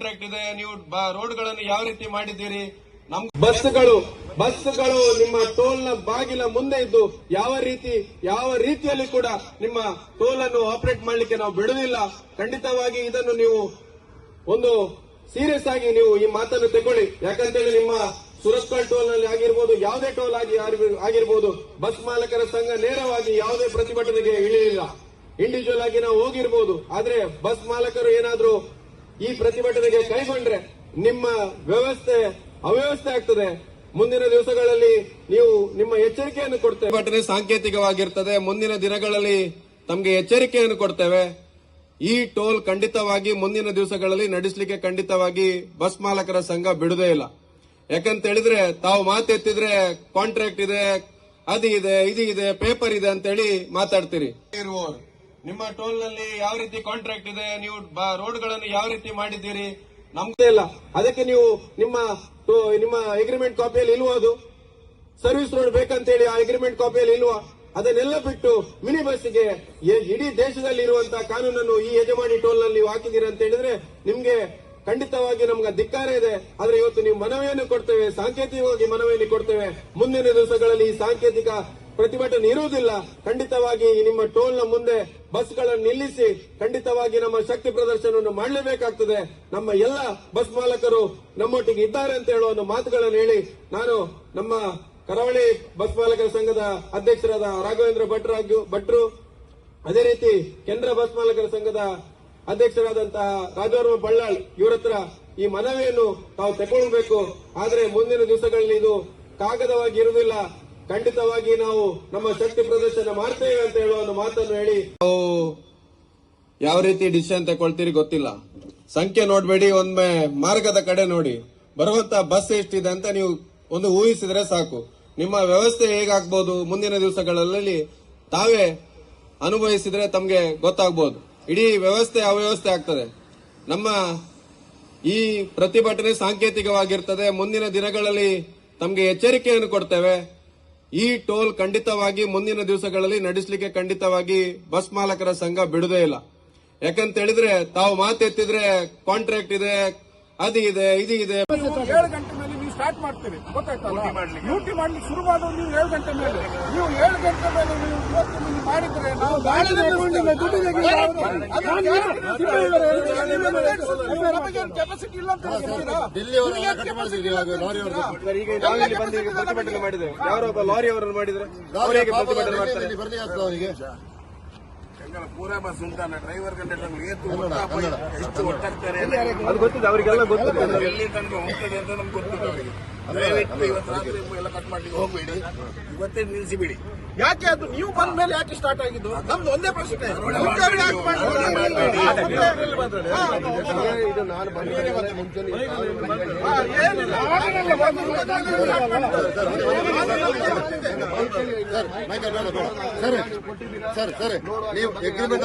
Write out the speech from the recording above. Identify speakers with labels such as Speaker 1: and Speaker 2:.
Speaker 1: Contract ಇದೆ, ನೀವು ರೋಡ್ಗಳನ್ನು ಯಾವ ರೀತಿ ಮಾಡಿದ್ದೀರಿ? ನಮ್ ಬಸ್ಗಳು ನಿಮ್ಮ ಟೋಲ್ ನ ಬಾಗಿಲ ಮುಂದೆ ಇದ್ದು ಯಾವ ರೀತಿಯಲ್ಲಿ ಕೂಡ ನಿಮ್ಮ ಟೋಲ್ ಅನ್ನು ಆಪರೇಟ್ ಮಾಡಲಿಕ್ಕೆ ನಾವು ಬಿಡುವುದಿಲ್ಲ. ಖಂಡಿತವಾಗಿ ಇದನ್ನು ನೀವು ಒಂದು ಸೀರಿಯಸ್ ಆಗಿ ನೀವು ಈ ಮಾತನ್ನು ತಗೊಳ್ಳಿ. ಯಾಕಂತೇಳಿ ನಿಮ್ಮ ಸುರತ್ಕಲ್ ಟೋಲ್ ನಲ್ಲಿ ಆಗಿರ್ಬೋದು, ಯಾವುದೇ ಟೋಲ್ ಆಗಿರ್ಬೋದು, ಬಸ್ ಮಾಲಕರ ಸಂಘ ನೇರವಾಗಿ ಯಾವುದೇ ಪ್ರತಿಭಟನೆಗೆ ಇಳಿಯಲಿಲ್ಲ. ಇಂಡಿವಿಜುವಲ್ ಆಗಿ ನಾವು ಹೋಗಿರ್ಬೋದು, ಆದ್ರೆ ಬಸ್ ಮಾಲಕರು ಏನಾದ್ರೂ ಈ ಪ್ರತಿಭಟನೆಗೆ ಕೈಗೊಂಡ್ರೆ ನಿಮ್ಮ ವ್ಯವಸ್ಥೆ ಅವ್ಯವಸ್ಥೆ ಆಗ್ತದೆ. ಮುಂದಿನ ದಿವಸಗಳಲ್ಲಿ ನೀವು ನಿಮ್ಮ ಎಚ್ಚರಿಕೆಯನ್ನು ಕೊಡ್ತೇವೆ. ಪ್ರತಿಭಟನೆ ಸಾಂಕೇತಿಕವಾಗಿರ್ತದೆ. ಮುಂದಿನ ದಿನಗಳಲ್ಲಿ ತಮಗೆ ಎಚ್ಚರಿಕೆಯನ್ನು ಕೊಡ್ತೇವೆ. ಈ ಟೋಲ್ ಖಂಡಿತವಾಗಿ ಮುಂದಿನ ದಿವಸಗಳಲ್ಲಿ ನಡೆಸಲಿಕ್ಕೆ ಖಂಡಿತವಾಗಿ ಬಸ್ ಮಾಲಕರ ಸಂಘ ಬಿಡುವುದೇ ಇಲ್ಲ. ಯಾಕಂತ ಹೇಳಿದ್ರೆ ತಾವು ಮಾತೆತ್ತಿದ್ರೆ ಕಾಂಟ್ರಾಕ್ಟ್ ಇದೆ, ಅದು ಇದೆ, ಇದು ಇದೆ, ಪೇಪರ್ ಇದೆ ಅಂತ ಹೇಳಿ ಮಾತಾಡ್ತೀರಿ. ನಿಮ್ಮ ಟೋಲ್ ನಲ್ಲಿ ಯಾವ ರೀತಿ ಕಾಂಟ್ರಾಕ್ಟ್ ಇದೆ, ನೀವು ರೋಡ್ಗಳನ್ನು ಯಾವ ರೀತಿ ಮಾಡಿದ್ದೀರಿ? ನಮ್ದೇ ಇಲ್ಲ. ಅದಕ್ಕೆ ನೀವು ನಿಮ್ಮ ಅಗ್ರಿಮೆಂಟ್ ಕಾಪಿಯಲ್ಲಿ ಇಲ್ವಾ? ಅದು ಸರ್ವಿಸ್ ರೋಡ್ ಬೇಕಂತೇಳಿ ಆ ಅಗ್ರಿಮೆಂಟ್ ಕಾಪಿಯಲ್ಲಿ ಇಲ್ವಾ? ಅದನ್ನೆಲ್ಲ ಬಿಟ್ಟು ಮಿನಿ ಬಸ್ಗೆ ಇಡೀ ದೇಶದಲ್ಲಿ ಇರುವಂತಹ ಕಾನೂನನ್ನು ಈ ಯಜಮಾನಿ ಟೋಲ್ ನಲ್ಲಿ ನೀವು ಹಾಕಿದ್ದೀರಿ ಅಂತ ಹೇಳಿದ್ರೆ ನಿಮ್ಗೆ ಖಂಡಿತವಾಗಿ ನಮ್ಗೆ ಧಿಕ್ಕಾರ ಇದೆ. ಆದ್ರೆ ಇವತ್ತು ನೀವು ಮನವಿಯನ್ನು ಕೊಡ್ತೇವೆ, ಸಾಂಕೇತಿಕವಾಗಿ ಮನವಿಯನ್ನು ಕೊಡ್ತೇವೆ. ಮುಂದಿನ ದಿವಸಗಳಲ್ಲಿ ಈ ಸಾಂಕೇತಿಕ ಪ್ರತಿಭಟನೆ ಇರುವುದಿಲ್ಲ. ಖಂಡಿತವಾಗಿ ನಿಮ್ಮ ಟೋಲ್ ನ ಮುಂದೆ ಬಸ್ಗಳನ್ನು ನಿಲ್ಲಿಸಿ ಖಂಡಿತವಾಗಿ ನಮ್ಮ ಶಕ್ತಿ ಪ್ರದರ್ಶನವನ್ನು ಮಾಡಲೇಬೇಕಾಗ್ತದೆ. ನಮ್ಮ ಎಲ್ಲ ಬಸ್ ಮಾಲಕರು ನಮ್ಮೊಟ್ಟಿಗೆ ಇದ್ದಾರೆ ಅಂತ ಹೇಳುವ ಒಂದು ಮಾತುಗಳನ್ನು ಹೇಳಿ ನಾನು ನಮ್ಮ ಕರಾವಳಿ ಬಸ್ ಮಾಲಕರ ಸಂಘದ ಅಧ್ಯಕ್ಷರಾದ ರಾಘವೇಂದ್ರ ಭಟ್ರು, ಅದೇ ರೀತಿ ಕೇಂದ್ರ ಬಸ್ ಮಾಲಕರ ಸಂಘದ ಅಧ್ಯಕ್ಷರಾದಂತಹ ರಾಜವರ್ಮ ಬಳ್ಳಾಳ್ ಇವರ ಹತ್ರ ಈ ಮನವಿಯನ್ನು ತಾವು ತಗೊಳ್ಬೇಕು. ಆದ್ರೆ ಮುಂದಿನ ದಿವಸಗಳಲ್ಲಿ ಇದು ಕಾಗದವಾಗಿ ಇರುವುದಿಲ್ಲ. ಖಂಡಿತವಾಗಿ ನಾವು ನಮ್ಮ ಶಕ್ತಿ ಪ್ರದರ್ಶನ ಮಾಡ್ತೇವೆ ಅಂತ ಹೇಳುವ ಒಂದು ಮಾತನ್ನು ಹೇಳಿ ನಾವು ಯಾವ ರೀತಿ ಡಿಸಿಷನ್ ತಗೊಳ್ತೀರಿ ಗೊತ್ತಿಲ್ಲ. ಸಂಖ್ಯೆ ನೋಡ್ಬೇಡಿ, ಒಮ್ಮೆ ಮಾರ್ಗದ ಕಡೆ ನೋಡಿ. ಬರುವಂತ ಬಸ್ ಎಷ್ಟಿದೆ ಅಂತ ನೀವು ಒಂದು ಊಹಿಸಿದ್ರೆ ಸಾಕು. ನಿಮ್ಮ ವ್ಯವಸ್ಥೆ ಹೇಗಾಗ್ಬೋದು ಮುಂದಿನ ದಿವಸಗಳಲ್ಲಿ ತಾವೇ ಅನುಭವಿಸಿದ್ರೆ ತಮಗೆ ಗೊತ್ತಾಗ್ಬೋದು. ಇಡೀ ವ್ಯವಸ್ಥೆ ಅವ್ಯವಸ್ಥೆ ಆಗ್ತದೆ. ನಮ್ಮ ಈ ಪ್ರತಿಭಟನೆ ಸಾಂಕೇತಿಕವಾಗಿರ್ತದೆ. ಮುಂದಿನ ದಿನಗಳಲ್ಲಿ ತಮಗೆ ಎಚ್ಚರಿಕೆಯನ್ನು ಕೊಡ್ತೇವೆ. ಈ ಟೋಲ್ ಖಂಡಿತವಾಗಿ ಮುಂದಿನ ದಿವಸಗಳಲ್ಲಿ ನಡೆಸಲಿಕ್ಕೆ ಖಂಡಿತವಾಗಿ ಬಸ್ ಮಾಲಕರ ಸಂಘ ಬಿಡುವುದೇ ಇಲ್ಲ. ಯಾಕಂತ ಹೇಳಿದ್ರೆ ತಾವು ಮಾತೆತ್ತಿದ್ರೆ ಕಾಂಟ್ರಾಕ್ಟ್ ಇದೆ, ಅದು ಇದೆ, ಇದು ಇದೆ.
Speaker 2: 7 ಗಂಟೆ ಮೇಲೆ ನೀವು ಸ್ಟಾರ್ಟ್ ಮಾಡ್ತೀರಿ, ಗೊತ್ತಾಯ್ತಲ್ಲ? ಡ್ಯೂಟಿ ಮಾಡ್ಲಿಕ್ಕೆ ಶುರು ಮಾಡೋದು ನೀವು 7 ಗಂಟೆ ಮೇಲೆ. ನೀವು 7 ಗಂಟೆ ಮೇಲೆ ನೀವು 30 ಮಿನಿಟ್ ಮಾಡಿದ್ರೆ ನಾವು ಕೆಪಾಸಿಟಿ ಇಲ್ಲ ಅಂತ
Speaker 1: ಪ್ರತಿಭಟನೆ ಮಾಡಿದ್ದೇವೆ. ಯಾರೊಬ್ಬ ಲಾರಿ ಅವರನ್ನು ಮಾಡಿದ್ರೆ ಅವರಿಗೆ ಪ್ರತಿಭಟನೆ ಮಾಡ್ತಾರೆ.
Speaker 3: ಪೂರಾ ಬಸ್ ಉಂಟಾನ ಡ್ರೈವರ್ ಕಂಡಕ್ಟರ್ ಎಷ್ಟು ಒಟ್ಟಾಗ್ತಾರೆ
Speaker 1: ಅದು ಗೊತ್ತಿದೆ ಅವರಿಗೆಲ್ಲ, ಗೊತ್ತಿದೆ
Speaker 3: ಎಲ್ಲಿ ತನಕ ಹೋಗ್ತದೆ ಅಂತ ನಮ್ಗೆ ಗೊತ್ತಿದೆ ಅವರಿಗೆ. ದಯವಿಟ್ಟು ಇವತ್ತು ರಾತ್ರಿ ಎಲ್ಲ ಕಟ್ ಮಾಡ್ಲಿಕ್ಕೆ ಹೋಗ್ಬೇಡಿ, ಇವತ್ತೇ ನಿಲ್ಲಿಸಿಬಿಡಿ.
Speaker 2: ಯಾಕೆ ಅದು ನೀವು ಬಂದ ಮೇಲೆ ಯಾಕೆ ಸ್ಟಾರ್ಟ್ ಆಗಿದ್ದು? ನಮ್ದು ಒಂದೇ ಪ್ರಶ್ನೆ.
Speaker 1: ಇದು ನಾನು
Speaker 4: ಸರ್ ನೀವು ಅಗ್ರಿಮೆಂಟ್